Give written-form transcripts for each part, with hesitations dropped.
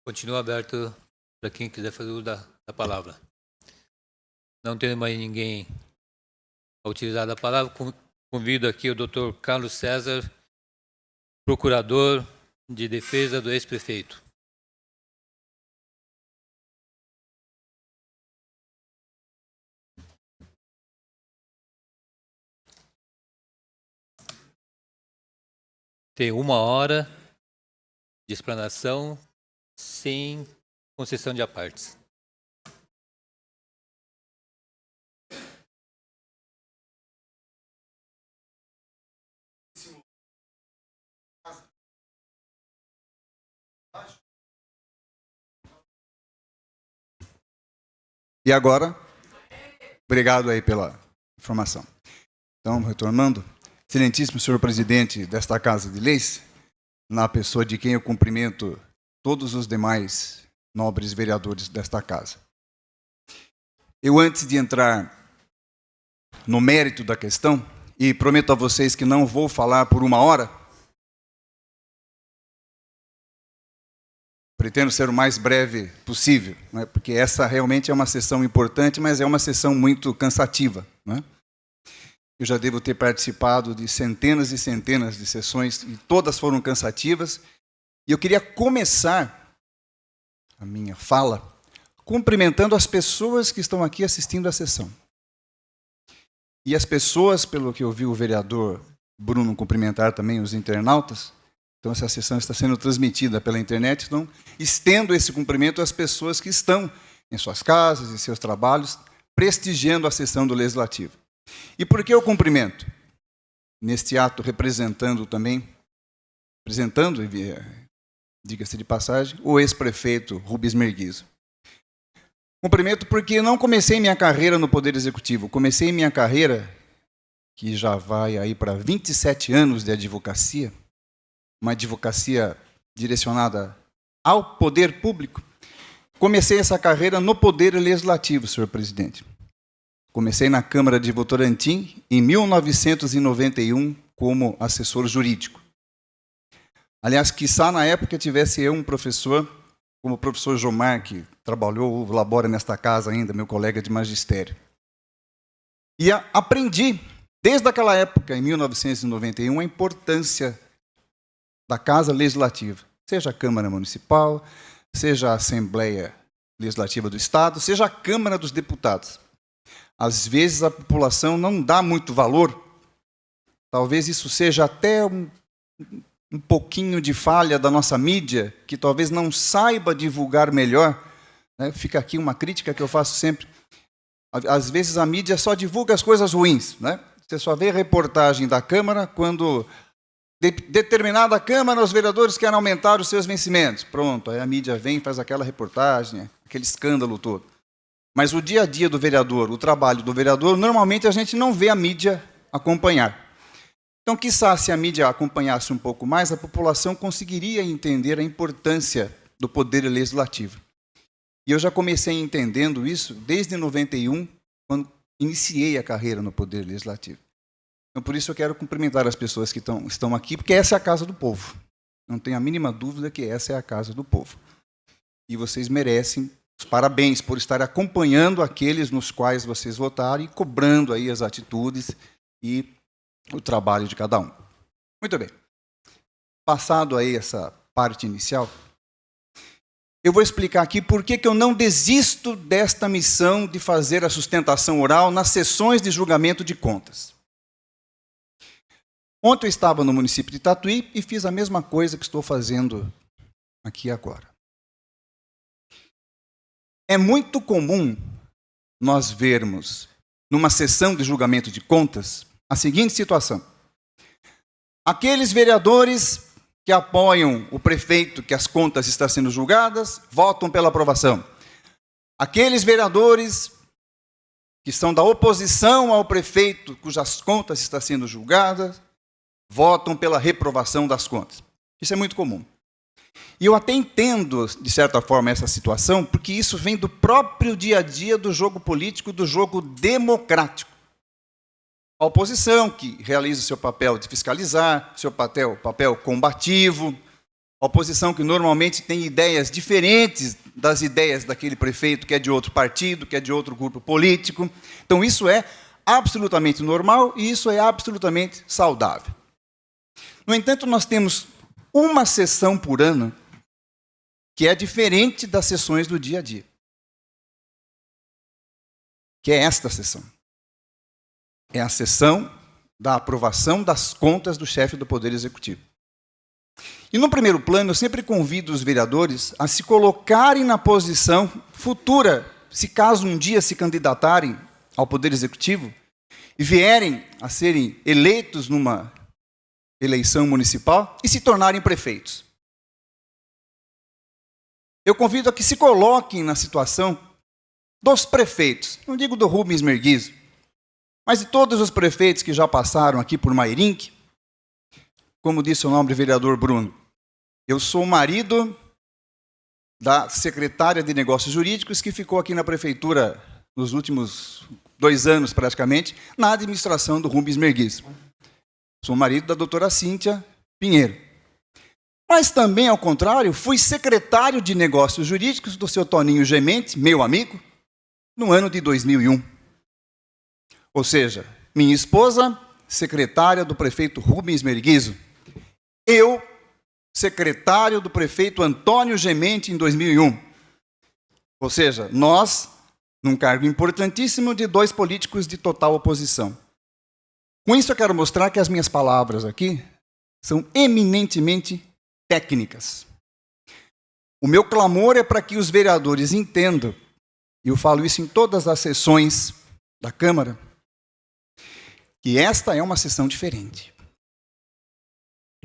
Continua aberto para quem quiser fazer uso da palavra. Não tendo mais ninguém a utilizar a palavra, convido aqui o Dr. Carlos César, procurador de defesa do ex-prefeito. Tem 1 hora de explanação sem concessão de apartes. E agora, obrigado aí pela informação. Então, retornando, excelentíssimo senhor presidente desta Casa de Leis, na pessoa de quem eu cumprimento todos os demais nobres vereadores desta Casa. Eu, antes de entrar no mérito da questão, e prometo a vocês que não vou falar por 1 hora, pretendo ser o mais breve possível, né? Porque essa realmente é uma sessão importante, mas é uma sessão muito cansativa, né? Eu já devo ter participado de centenas e centenas de sessões, e todas foram cansativas, e eu queria começar a minha fala cumprimentando as pessoas que estão aqui assistindo à sessão. E as pessoas, pelo que eu vi o vereador Bruno cumprimentar também os internautas, então essa sessão está sendo transmitida pela internet, então estendo esse cumprimento às pessoas que estão em suas casas, em seus trabalhos, prestigiando a sessão do Legislativo. E por que eu cumprimento? Neste ato representando, diga-se de passagem, o ex-prefeito Rubens Merguizo. Cumprimento porque não comecei minha carreira no Poder Executivo, comecei minha carreira, que já vai aí para 27 anos de advocacia, uma advocacia direcionada ao poder público. Comecei essa carreira no Poder Legislativo, senhor presidente. Comecei na Câmara de Votorantim em 1991 como assessor jurídico. Aliás, quiçá na época tivesse eu um professor, como o professor Jomar, que trabalhou, labora nesta casa ainda, meu colega de magistério. E aprendi, desde aquela época, em 1991, a importância da Casa Legislativa, seja a Câmara Municipal, seja a Assembleia Legislativa do Estado, seja a Câmara dos Deputados. Às vezes a população não dá muito valor, talvez isso seja até um pouquinho de falha da nossa mídia, que talvez não saiba divulgar melhor, né? Fica aqui uma crítica que eu faço sempre. Às vezes a mídia só divulga as coisas ruins, né? Você só vê reportagem da Câmara quando determinada Câmara, os vereadores querem aumentar os seus vencimentos. Pronto, aí a mídia vem e faz aquela reportagem, aquele escândalo todo. Mas o dia a dia do vereador, o trabalho do vereador, normalmente a gente não vê a mídia acompanhar. Então, quiçá, se a mídia acompanhasse um pouco mais, a população conseguiria entender a importância do Poder Legislativo. E eu já comecei entendendo isso desde 91, quando iniciei a carreira no Poder Legislativo. Então, por isso eu quero cumprimentar as pessoas que estão aqui, porque essa é a casa do povo. Não tenho a mínima dúvida que essa é a casa do povo. E vocês merecem os parabéns por estar acompanhando aqueles nos quais vocês votaram e cobrando aí as atitudes e o trabalho de cada um. Muito bem. Passado aí essa parte inicial, eu vou explicar aqui por que eu não desisto desta missão de fazer a sustentação oral nas sessões de julgamento de contas. Ontem eu estava no município de Tatuí e fiz a mesma coisa que estou fazendo aqui agora. É muito comum nós vermos, numa sessão de julgamento de contas, a seguinte situação. Aqueles vereadores que apoiam o prefeito que as contas estão sendo julgadas, votam pela aprovação. Aqueles vereadores que são da oposição ao prefeito cujas contas estão sendo julgadas, votam pela reprovação das contas. Isso é muito comum. E eu até entendo, de certa forma, essa situação, porque isso vem do próprio dia a dia do jogo político, do jogo democrático. A oposição, que realiza o seu papel de fiscalizar, seu papel combativo, Oposição que normalmente tem ideias diferentes das ideias daquele prefeito que é de outro partido, que é de outro grupo político. Então, isso é absolutamente normal e isso é absolutamente saudável. No entanto, nós temos uma sessão por ano que é diferente das sessões do dia a dia. Que é esta sessão. É a sessão da aprovação das contas do chefe do Poder Executivo. E no primeiro plano, eu sempre convido os vereadores a se colocarem na posição futura, se caso um dia se candidatarem ao Poder Executivo e vierem a serem eleitos numa eleição municipal e se tornarem prefeitos. Eu convido a que se coloquem na situação dos prefeitos, não digo do Rubens Merguizo, mas de todos os prefeitos que já passaram aqui por Mairinque. Como disse o nobre vereador Bruno, eu sou o marido da secretária de Negócios Jurídicos que ficou aqui na prefeitura nos últimos 2 anos, praticamente, na administração do Rubens Merguizo. Sou o marido da doutora Cíntia Pinheiro. Mas também, ao contrário, fui secretário de Negócios Jurídicos do seu Toninho Gemente, meu amigo, no ano de 2001. Ou seja, minha esposa, secretária do prefeito Rubens Merguizo. Eu, secretário do prefeito Antônio Gemente em 2001. Ou seja, nós, num cargo importantíssimo de 2 políticos de total oposição. Com isso eu quero mostrar que as minhas palavras aqui são eminentemente técnicas. O meu clamor é para que os vereadores entendam, e eu falo isso em todas as sessões da Câmara, que esta é uma sessão diferente.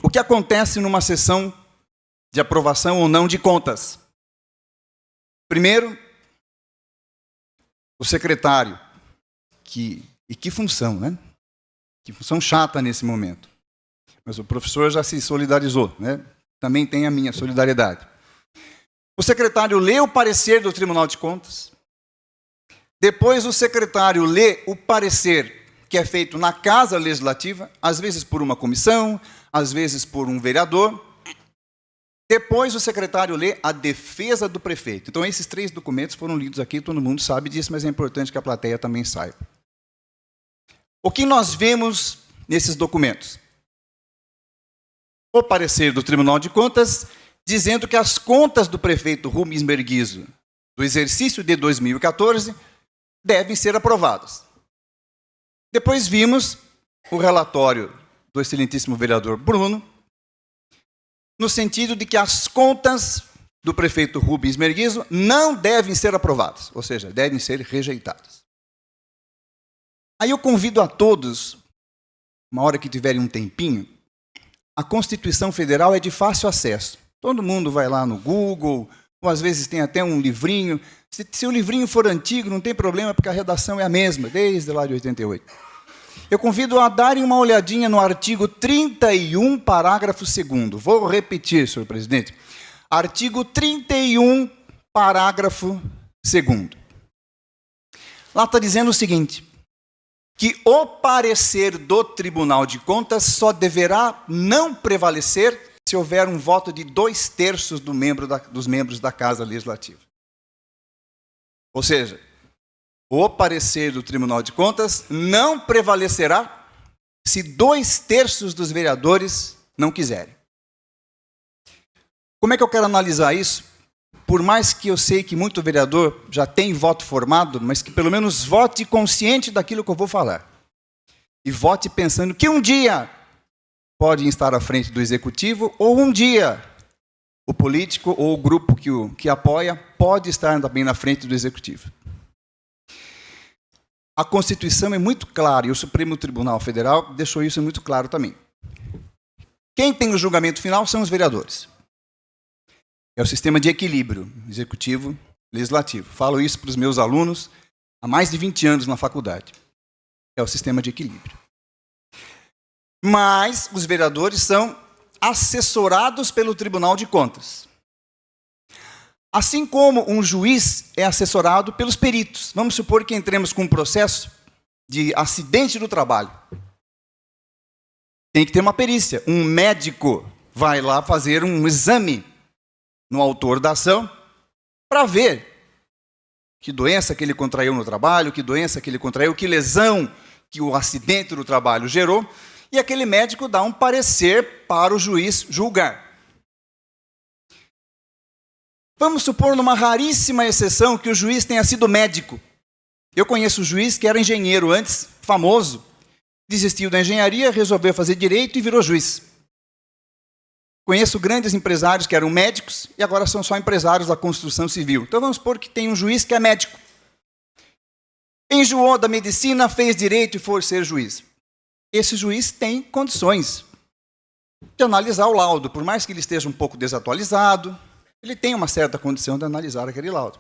O que acontece numa sessão de aprovação ou não de contas? Primeiro, o secretário, que função, né? Que função chata nesse momento. Mas o professor já se solidarizou, né? Também tem a minha solidariedade. O secretário lê o parecer do Tribunal de Contas. Depois o secretário lê o parecer que é feito na Casa Legislativa, às vezes por uma comissão, às vezes por um vereador. Depois o secretário lê a defesa do prefeito. Então esses 3 documentos foram lidos aqui, todo mundo sabe disso, mas é importante que a plateia também saiba. O que nós vemos nesses documentos? O parecer do Tribunal de Contas dizendo que as contas do prefeito Rubens Merguizo do exercício de 2014 devem ser aprovadas. Depois vimos o relatório do excelentíssimo vereador Bruno, no sentido de que as contas do prefeito Rubens Merguizo não devem ser aprovadas, ou seja, devem ser rejeitadas. Aí eu convido a todos, uma hora que tiverem um tempinho, a Constituição Federal é de fácil acesso. Todo mundo vai lá no Google, ou às vezes tem até um livrinho. Se o livrinho for antigo, não tem problema, porque a redação é a mesma, desde lá de 88. Eu convido a darem uma olhadinha no artigo 31, parágrafo 2º. Vou repetir, senhor presidente. Artigo 31, parágrafo 2º. Lá está dizendo o seguinte, que o parecer do Tribunal de Contas só deverá não prevalecer se houver um voto de 2/3 dos membros da Casa Legislativa. Ou seja, o parecer do Tribunal de Contas não prevalecerá se 2/3 dos vereadores não quiserem. Como é que eu quero analisar isso? Por mais que eu sei que muito vereador já tem voto formado, mas que pelo menos vote consciente daquilo que eu vou falar. E vote pensando que um dia pode estar à frente do Executivo, ou um dia o político ou o grupo que apoia pode estar também na frente do Executivo. A Constituição é muito clara, e o Supremo Tribunal Federal deixou isso muito claro também. Quem tem o julgamento final são os vereadores. É o sistema de equilíbrio executivo-legislativo. Falo isso para os meus alunos há mais de 20 anos na faculdade. É o sistema de equilíbrio. Mas os vereadores são assessorados pelo Tribunal de Contas. Assim como um juiz é assessorado pelos peritos. Vamos supor que entremos com um processo de acidente do trabalho. Tem que ter uma perícia. Um médico vai lá fazer um exame no autor da ação para ver que doença que ele contraiu no trabalho, que doença que ele contraiu, que lesão que o acidente do trabalho gerou, e aquele médico dá um parecer para o juiz julgar. Vamos supor, numa raríssima exceção, que o juiz tenha sido médico. Eu conheço um juiz que era engenheiro antes, famoso, desistiu da engenharia, resolveu fazer direito e virou juiz. Conheço grandes empresários que eram médicos e agora são só empresários da construção civil. Então vamos supor que tem um juiz que é médico. Enjoou da medicina, fez direito e foi ser juiz. Esse juiz tem condições de analisar o laudo, por mais que ele esteja um pouco desatualizado, ele tem uma certa condição de analisar aquele laudo.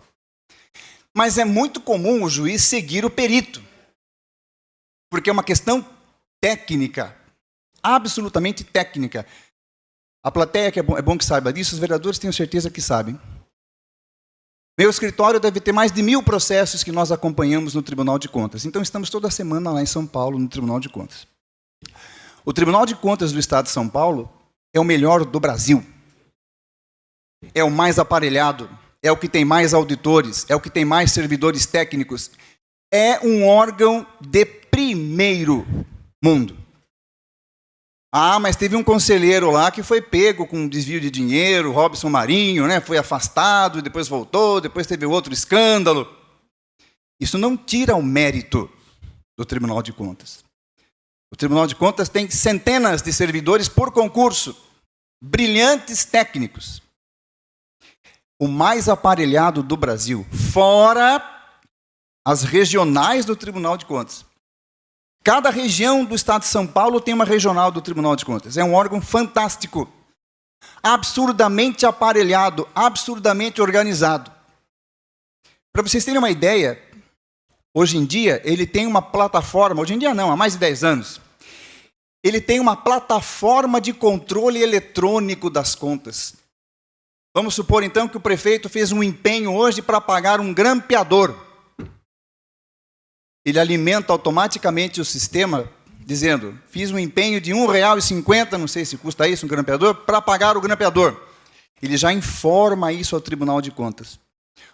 Mas é muito comum o juiz seguir o perito, porque é uma questão técnica, absolutamente técnica. A plateia, que é bom que saiba disso, os vereadores tenho certeza que sabem. Meu escritório deve ter mais de 1000 processos que nós acompanhamos no Tribunal de Contas. Então, estamos toda semana lá em São Paulo, no Tribunal de Contas. O Tribunal de Contas do Estado de São Paulo é o melhor do Brasil. É o mais aparelhado, é o que tem mais auditores, é o que tem mais servidores técnicos. É um órgão de primeiro mundo. Ah, mas teve um conselheiro lá que foi pego com desvio de dinheiro, Robson Marinho, né? Foi afastado, depois voltou, depois teve outro escândalo. Isso não tira o mérito do Tribunal de Contas. O Tribunal de Contas tem centenas de servidores por concurso, brilhantes técnicos. O mais aparelhado do Brasil, fora as regionais do Tribunal de Contas. Cada região do estado de São Paulo tem uma regional do Tribunal de Contas. É um órgão fantástico, absurdamente aparelhado, absurdamente organizado. Para vocês terem uma ideia, hoje em dia ele tem uma plataforma, hoje em dia não, há mais de 10 anos, ele tem uma plataforma de controle eletrônico das contas. Vamos supor então que o prefeito fez um empenho hoje para pagar um grampeador. Ele alimenta automaticamente o sistema, dizendo, fiz um empenho de R$1,50, não sei se custa isso, um grampeador, para pagar o grampeador. Ele já informa isso ao Tribunal de Contas.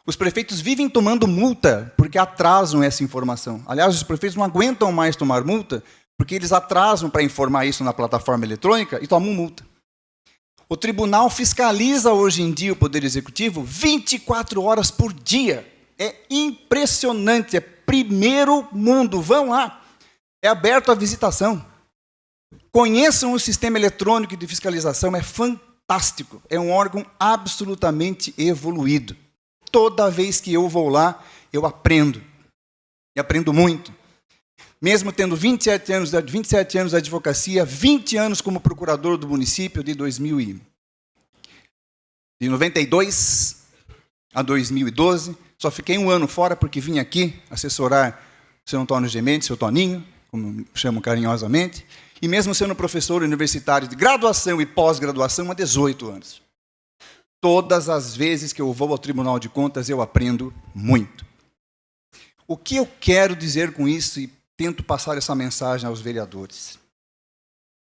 Os prefeitos vivem tomando multa, porque atrasam essa informação. Aliás, os prefeitos não aguentam mais tomar multa, porque eles atrasam para informar isso na plataforma eletrônica e tomam multa. O tribunal fiscaliza hoje em dia o Poder Executivo 24 horas por dia. É impressionante, é primeiro mundo. Vão lá, é aberto a visitação. Conheçam o sistema eletrônico de fiscalização, é fantástico. É um órgão absolutamente evoluído. Toda vez que eu vou lá, eu aprendo. E aprendo muito. Mesmo tendo 27 anos de advocacia, 20 anos como procurador do município de 92 a 2012, só fiquei um ano fora porque vim aqui assessorar o seu Antônio Gemente, seu Toninho, como chamo carinhosamente, e mesmo sendo professor universitário de graduação e pós-graduação há 18 anos. Todas as vezes que eu vou ao Tribunal de Contas, eu aprendo muito. O que eu quero dizer com isso e tento passar essa mensagem aos vereadores?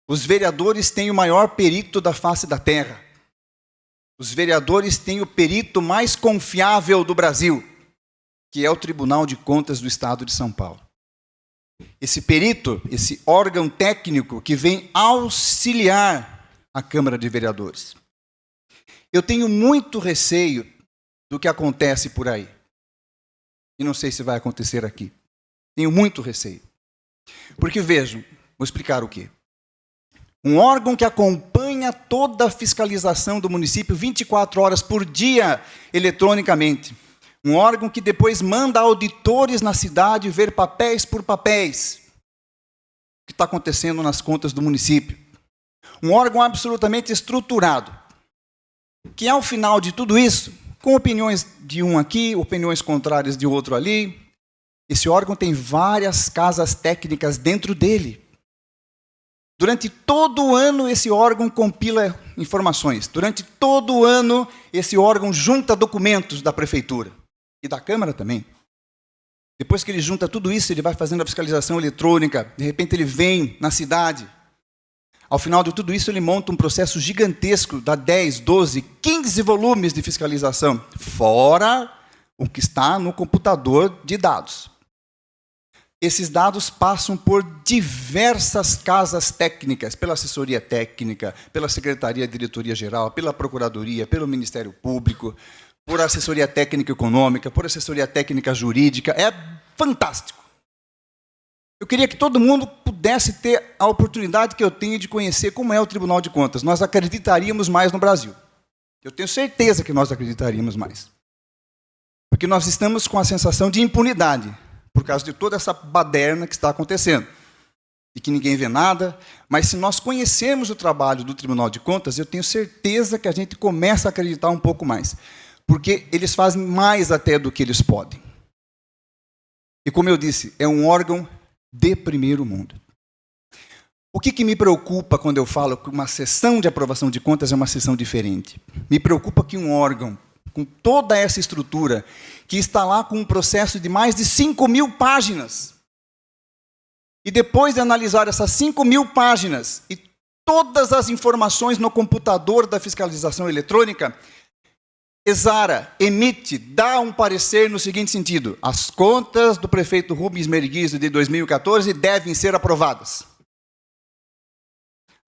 Os vereadores têm o maior perito da face da terra. Os vereadores têm o perito mais confiável do Brasil, que é o Tribunal de Contas do Estado de São Paulo. Esse perito, esse órgão técnico que vem auxiliar a Câmara de Vereadores. Eu tenho muito receio do que acontece por aí. E não sei se vai acontecer aqui. Tenho muito receio. Porque, vejam, vou explicar o quê. Um órgão que acompanha toda a fiscalização do município 24 horas por dia, eletronicamente. Um órgão que depois manda auditores na cidade ver papéis por papéis o que está acontecendo nas contas do município. Um órgão absolutamente estruturado, que ao final de tudo isso, com opiniões de um aqui, opiniões contrárias de outro ali, esse órgão tem várias casas técnicas dentro dele. Durante todo o ano, esse órgão compila informações. Durante todo o ano, esse órgão junta documentos da prefeitura e da Câmara também. Depois que ele junta tudo isso, ele vai fazendo a fiscalização eletrônica. De repente, ele vem na cidade. Ao final de tudo isso, ele monta um processo gigantesco, dá 10, 12, 15 volumes de fiscalização, fora o que está no computador de dados. Esses dados passam por diversas casas técnicas, pela assessoria técnica, pela Secretaria de Diretoria Geral, pela Procuradoria, pelo Ministério Público, por assessoria técnica econômica, por assessoria técnica jurídica. É fantástico. Eu queria que todo mundo pudesse ter a oportunidade que eu tenho de conhecer como é o Tribunal de Contas. Nós acreditaríamos mais no Brasil. Eu tenho certeza que nós acreditaríamos mais. Porque nós estamos com a sensação de impunidade, por causa de toda essa baderna que está acontecendo. E que ninguém vê nada. Mas se nós conhecermos o trabalho do Tribunal de Contas, eu tenho certeza que a gente começa a acreditar um pouco mais. Porque eles fazem mais até do que eles podem. E como eu disse, é um órgão de primeiro mundo. O que me preocupa quando eu falo que uma sessão de aprovação de contas é uma sessão diferente? Me preocupa que um órgão, com toda essa estrutura, que está lá com um processo de mais de 5.000 páginas, e depois de analisar essas 5.000 páginas e todas as informações no computador da fiscalização eletrônica, exara, emite, dá um parecer no seguinte sentido: as contas do prefeito Rubens Merguizo de 2014 devem ser aprovadas.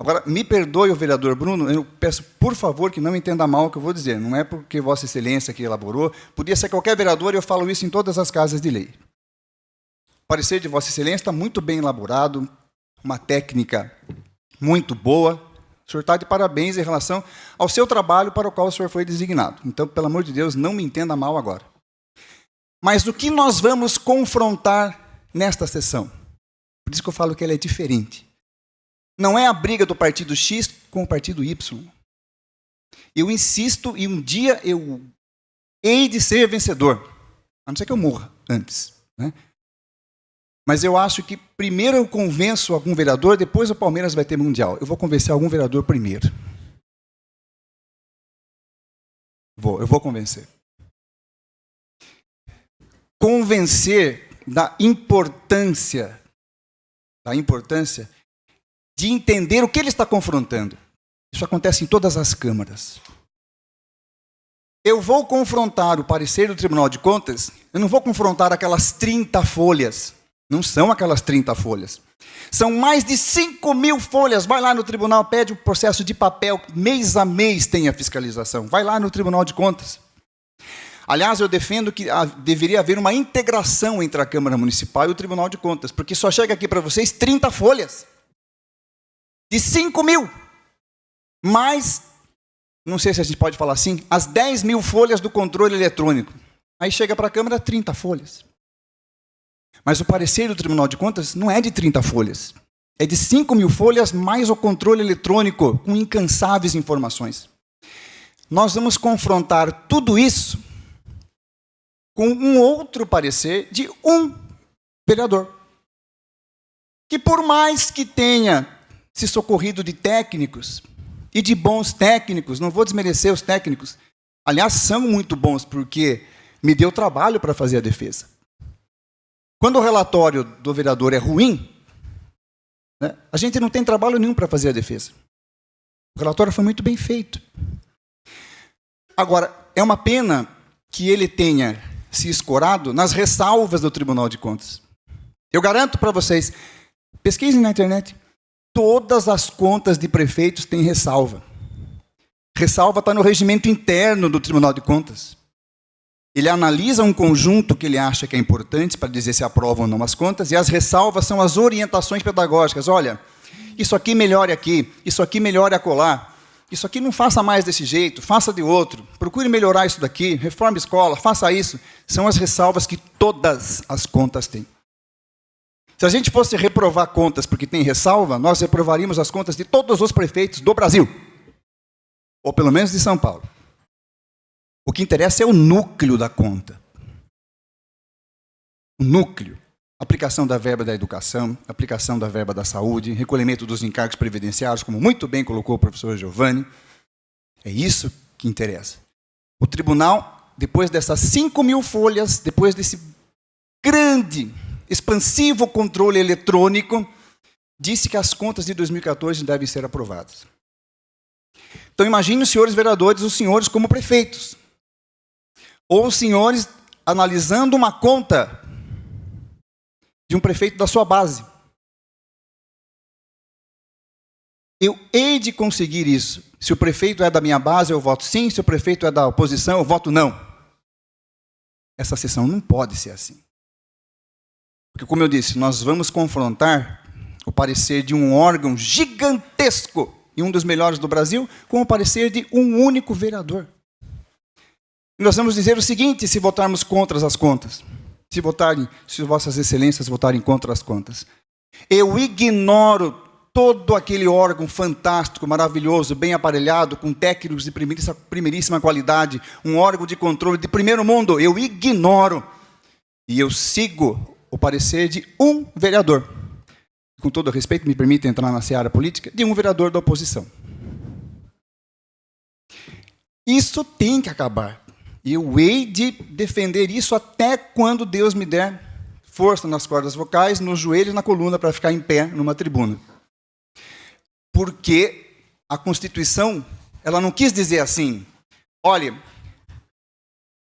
Agora, me perdoe o vereador Bruno, eu peço, por favor, que não entenda mal o que eu vou dizer. Não é porque Vossa Excelência que elaborou, podia ser qualquer vereador, e eu falo isso em todas as casas de lei. O parecer de Vossa Excelência está muito bem elaborado, uma técnica muito boa. O senhor está de parabéns em relação ao seu trabalho para o qual o senhor foi designado. Então, pelo amor de Deus, não me entenda mal agora. Mas o que nós vamos confrontar nesta sessão? Por isso que eu falo que ela é diferente. Não é a briga do partido X com o partido Y. Eu insisto, e um dia eu hei de ser vencedor. A não ser que eu morra antes, né? Mas eu acho que primeiro eu convenço algum vereador, depois o Palmeiras vai ter Mundial. Eu vou convencer algum vereador primeiro. Eu vou convencer. Convencer da importância de entender o que ele está confrontando. Isso acontece em todas as câmaras. Eu vou confrontar o parecer do Tribunal de Contas, eu não vou confrontar aquelas 30 folhas. Não são aquelas 30 folhas. São mais de 5.000 folhas. Vai lá no tribunal, pede o processo de papel, mês a mês tem a fiscalização. Vai lá no Tribunal de Contas. Aliás, eu defendo que deveria haver uma integração entre a Câmara Municipal e o Tribunal de Contas, porque só chega aqui para vocês 30 folhas. De 5.000. Mais, não sei se a gente pode falar assim, as 10.000 folhas do controle eletrônico. Aí chega para a Câmara 30 folhas. Mas o parecer do Tribunal de Contas não é de 30 folhas. É de 5.000 folhas mais o controle eletrônico, com incansáveis informações. Nós vamos confrontar tudo isso com um outro parecer de um vereador. Que por mais que tenha se socorrido de técnicos, e de bons técnicos, não vou desmerecer os técnicos, aliás, são muito bons, porque me deu trabalho para fazer a defesa. Quando o relatório do vereador é ruim, né, a gente não tem trabalho nenhum para fazer a defesa. O relatório foi muito bem feito. Agora, é uma pena que ele tenha se escorado nas ressalvas do Tribunal de Contas. Eu garanto para vocês, pesquisem na internet, todas as contas de prefeitos têm ressalva. Ressalva está no regimento interno do Tribunal de Contas. Ele analisa um conjunto que ele acha que é importante para dizer se aprova ou não as contas, e as ressalvas são as orientações pedagógicas. Olha, isso aqui melhore aqui, isso aqui melhore acolá, isso aqui não faça mais desse jeito, faça de outro, procure melhorar isso daqui, reforme a escola, faça isso. São as ressalvas que todas as contas têm. Se a gente fosse reprovar contas porque tem ressalva, nós reprovaríamos as contas de todos os prefeitos do Brasil, ou pelo menos de São Paulo. O que interessa é o núcleo da conta. O núcleo. Aplicação da verba da educação, aplicação da verba da saúde, recolhimento dos encargos previdenciários, como muito bem colocou o professor Giovanni. É isso que interessa. O tribunal, depois dessas 5.000 folhas, depois desse grande, expansivo controle eletrônico, disse que as contas de 2014 devem ser aprovadas. Então imagine os senhores vereadores, os senhores como prefeitos. Ou os senhores analisando uma conta de um prefeito da sua base. Eu hei de conseguir isso. Se o prefeito é da minha base, eu voto sim. Se o prefeito é da oposição, eu voto não. Essa sessão não pode ser assim. Porque, como eu disse, nós vamos confrontar o parecer de um órgão gigantesco e um dos melhores do Brasil com o parecer de um único vereador. E nós vamos dizer o seguinte, se votarmos contra as contas, se vossas excelências votarem contra as contas. Eu ignoro todo aquele órgão fantástico, maravilhoso, bem aparelhado, com técnicos de primeiríssima qualidade, um órgão de controle de primeiro mundo, eu ignoro. E eu sigo o parecer de um vereador. Com todo respeito, me permita entrar na seara política, de um vereador da oposição. Isso tem que acabar. Eu hei de defender isso até quando Deus me der força nas cordas vocais, nos joelhos, na coluna, para ficar em pé numa tribuna. Porque a Constituição, ela não quis dizer assim, olha,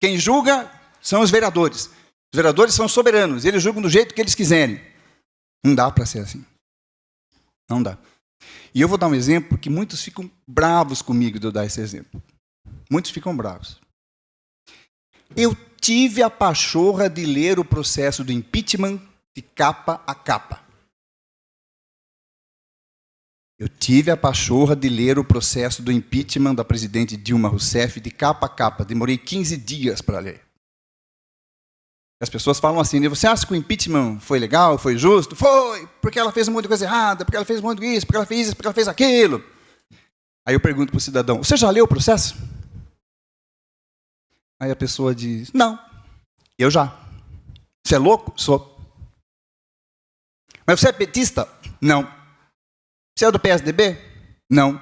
quem julga são os vereadores. Os vereadores são soberanos, eles julgam do jeito que eles quiserem. Não dá para ser assim. Não dá. E eu vou dar um exemplo que muitos ficam bravos comigo de eu dar esse exemplo. Muitos ficam bravos. Eu tive a pachorra de ler o processo do impeachment de capa a capa. Eu tive a pachorra de ler o processo do impeachment da presidente Dilma Rousseff de capa a capa. Demorei 15 dias para ler. As pessoas falam assim, você acha que o impeachment foi legal, foi justo? Foi, porque ela fez um monte de coisa errada, porque ela fez um monte de isso, porque ela fez isso, porque ela fez aquilo. Aí eu pergunto para o cidadão, você já leu o processo? Aí a pessoa diz, não, eu já. Você é louco? Sou. Mas você é petista? Não. Você é do PSDB? Não.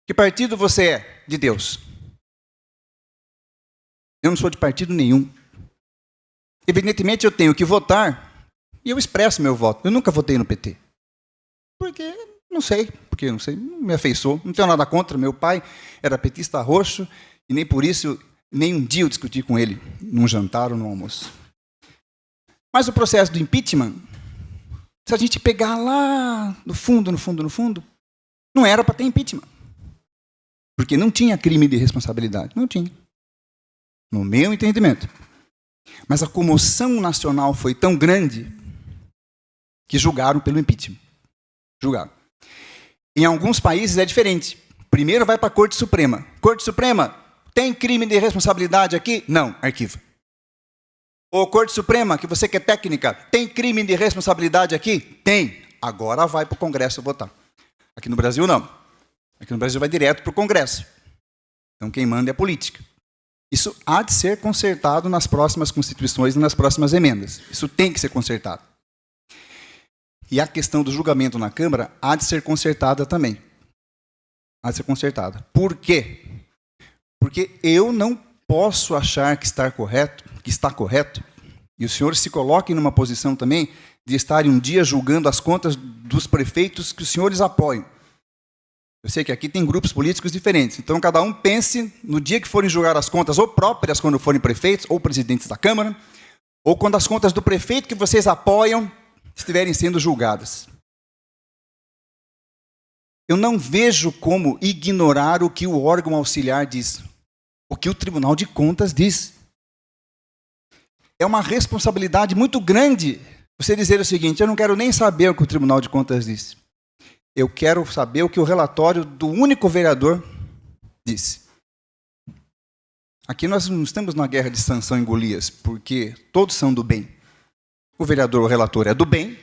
Que partido você é? De Deus. Eu não sou de partido nenhum. Evidentemente eu tenho que votar e eu expresso meu voto. Eu nunca votei no PT. Porque não sei, não me afeiçoou. Não tenho nada contra. Meu pai era petista roxo e nem por isso, nem um dia eu discuti com ele num jantar ou num almoço. Mas o processo do impeachment, se a gente pegar lá no fundo, não era para ter impeachment. Porque não tinha crime de responsabilidade. Não tinha. No meu entendimento. Mas a comoção nacional foi tão grande que julgaram pelo impeachment. Julgaram. Em alguns países é diferente. Primeiro vai para a Corte Suprema. Corte Suprema, tem crime de responsabilidade aqui? Não, arquiva. Ô, Corte Suprema, que você que é técnica, tem crime de responsabilidade aqui? Tem. Agora vai para o Congresso votar. Aqui no Brasil, não. Aqui no Brasil vai direto para o Congresso. Então, quem manda é a política. Isso há de ser consertado nas próximas constituições e nas próximas emendas. Isso tem que ser consertado. E a questão do julgamento na Câmara há de ser consertada também. Há de ser consertada. Por quê? Porque eu não posso achar que está correto, e os senhores se coloquem numa posição também de estarem um dia julgando as contas dos prefeitos que os senhores apoiam. Eu sei que aqui tem grupos políticos diferentes, então cada um pense no dia que forem julgar as contas, ou próprias quando forem prefeitos, ou presidentes da Câmara, ou quando as contas do prefeito que vocês apoiam estiverem sendo julgadas. Eu não vejo como ignorar o que o órgão auxiliar diz, o que o Tribunal de Contas diz. É uma responsabilidade muito grande você dizer o seguinte, eu não quero nem saber o que o Tribunal de Contas diz. Eu quero saber o que o relatório do único vereador disse. Aqui nós não estamos na guerra de Sansão e Golias, porque todos são do bem. O vereador, o relator, é do bem,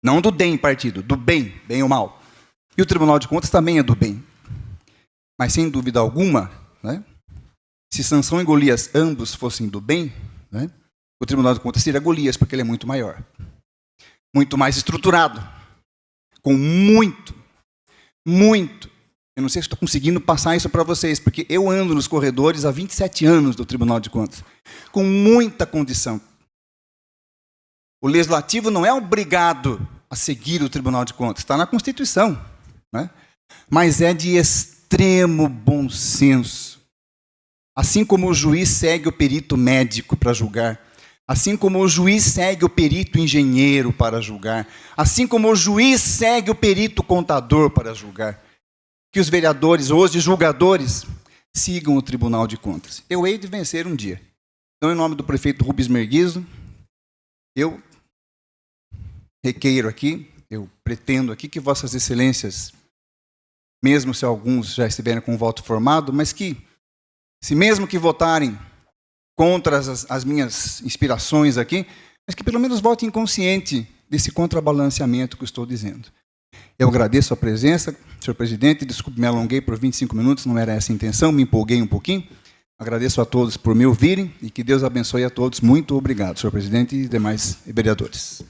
não do DEM partido, do bem, bem ou mal. E o Tribunal de Contas também é do bem. Mas, sem dúvida alguma, né, se Sansão e Golias ambos fossem do bem, né, o Tribunal de Contas seria Golias, porque ele é muito maior. Muito mais estruturado. Com muito. Eu não sei se estou conseguindo passar isso para vocês, porque eu ando nos corredores há 27 anos do Tribunal de Contas, com muita condição. O Legislativo não é obrigado a seguir o Tribunal de Contas. Está na Constituição, né? Mas é de extremo bom senso. Assim como o juiz segue o perito médico para julgar, assim como o juiz segue o perito engenheiro para julgar, assim como o juiz segue o perito contador para julgar, que os vereadores, hoje julgadores, sigam o Tribunal de Contas. Eu hei de vencer um dia. Então, em nome do prefeito Rubens Merguizo, eu requeiro aqui, eu pretendo aqui que vossas excelências, mesmo se alguns já estiverem com o voto formado, mas que, se mesmo que votarem contra as minhas inspirações aqui, mas que pelo menos votem consciente desse contrabalanceamento que eu estou dizendo. Eu agradeço a presença, senhor presidente, desculpe, me alonguei por 25 minutos, não era essa a intenção, me empolguei um pouquinho. Agradeço a todos por me ouvirem e que Deus abençoe a todos. Muito obrigado, senhor presidente e demais vereadores.